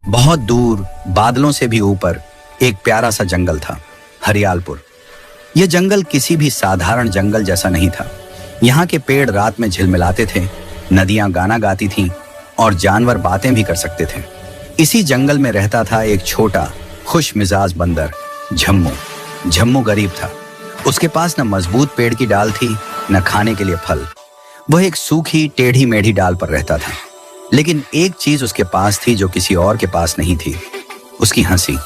बहुत दूर बादलों से भी ऊपर एक प्यारा सा जंगल था, हरियालपुर। यह जंगल किसी भी साधारण जंगल जैसा नहीं था। यहाँ के पेड़ रात में झिलमिलाते थे, नदियां गाना गाती थीं और जानवर बातें भी कर सकते थे। इसी जंगल में रहता था एक छोटा खुश मिजाज बंदर, झम्मू। झम्मू गरीब था। उसके पास न मजबूत पेड़ की डाल थी, न खाने के लिए फल। वह एक सूखी टेढ़ी मेढ़ी डाल पर रहता था। लेकिन एक चीज उसके पास थी जो किसी और के पास नहीं थी, उसकी हंसी।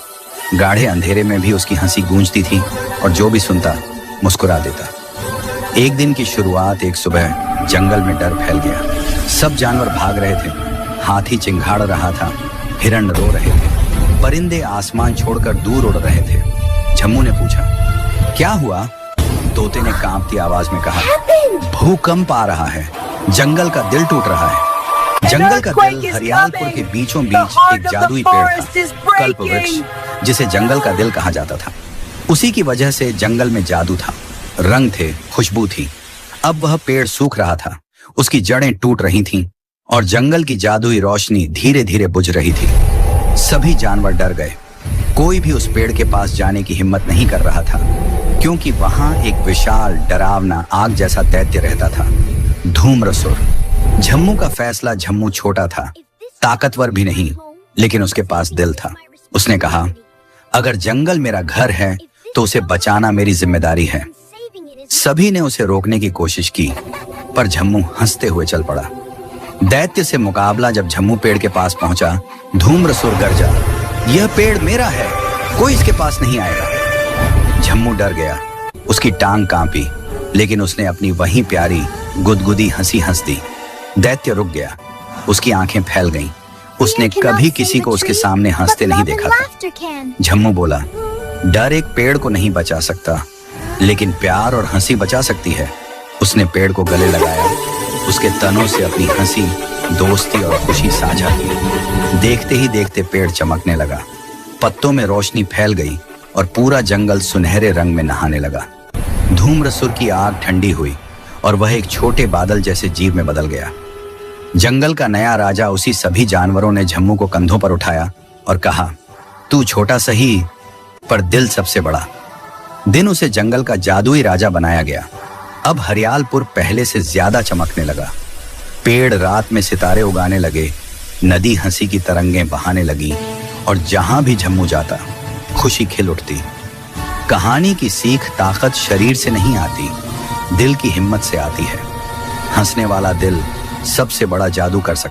गाढ़े अंधेरे में भी उसकी हंसी गूंजती थी और जो भी सुनता मुस्कुरा देता। एक दिन की शुरुआत एक सुबह जंगल में डर फैल गया। सब जानवर भाग रहे थे, हाथी चिंघाड़ रहा था, हिरण रो रहे थे, परिंदे आसमान छोड़कर दूर उड़ रहे थे। झम्मू ने पूछा, क्या हुआ? तोते ने कांपती आवाज में कहा, भूकंप आ रहा है, जंगल का दिल टूट रहा है। जंगल का दिल हरियालपुर के बीचों बीच एक जादुई पेड़ था, कल्प वृक्ष, जिसे जंगल का दिल कहा जाता था। उसी की वजह से जंगल में जादू था, रंग थे, खुशबू थी। अब वह पेड़ सूख रहा था, उसकी जड़ें टूट रही थीं और जंगल की जादुई रोशनी धीरे धीरे बुझ रही थी। सभी जानवर डर गए। कोई भी उस पेड़ के पास जाने की हिम्मत नहीं कर रहा था, क्योंकि वहां एक विशाल डरावना आग जैसा दैत्य रहता था, धूम्रसुर। झम्मू का फैसला। झम्मू छोटा था, ताकतवर भी नहीं, लेकिन उसके पास दिल था। उसने कहा, अगर जंगल मेरा घर है तो उसे बचाना मेरी जिम्मेदारी है। सभी ने उसे रोकने की कोशिश की, पर झम्मू हंसते हुए चल पड़ा। दैत्य से मुकाबला जब झम्मू पेड़ के पास पहुंचा, धूम्रसुर गरजा, यह पेड़ मेरा है, कोई इसके पास नहीं आएगा। झम्मू डर गया, उसकी टांग कांपी, लेकिन उसने अपनी वही प्यारी गुदगुदी हंसी हंस दी। दैत्य रुक गया, उसकी आंखें फैल गईं। उसने कभी किसी को उसके सामने हंसते नहीं देखा था। झम्मू बोला, डर एक पेड़ को नहीं बचा सकता, लेकिन प्यार और हंसी बचा सकती है। उसने पेड़ को गले लगाया, उसके तनों से अपनी हंसी, दोस्ती और खुशी साझा की। देखते ही देखते पेड़ चमकने लगा, पत्तों में रोशनी फैल गई और पूरा जंगल सुनहरे रंग में नहाने लगा। धूम्रसुर की आग ठंडी हुई और वह एक छोटे बादल जैसे जीव में बदल गया। जंगल का नया राजा उसी सभी जानवरों ने झम्मू को कंधों पर उठाया और कहा, तू छोटा सही, पर दिल सबसे बड़ा। दिन उसे जंगल का जादुई राजा बनाया गया। अब हरियालपुर पहले से ज्यादा चमकने लगा। पेड़ रात में सितारे उगाने लगे, नदी हंसी की तरंगें बहाने लगी और जहां भी झम्मू जाता खुशी खिल उठती। कहानी की सीख ताकत शरीर से नहीं आती, दिल की हिम्मत से आती है। हंसने वाला दिल सबसे बड़ा जादू कर सकता है।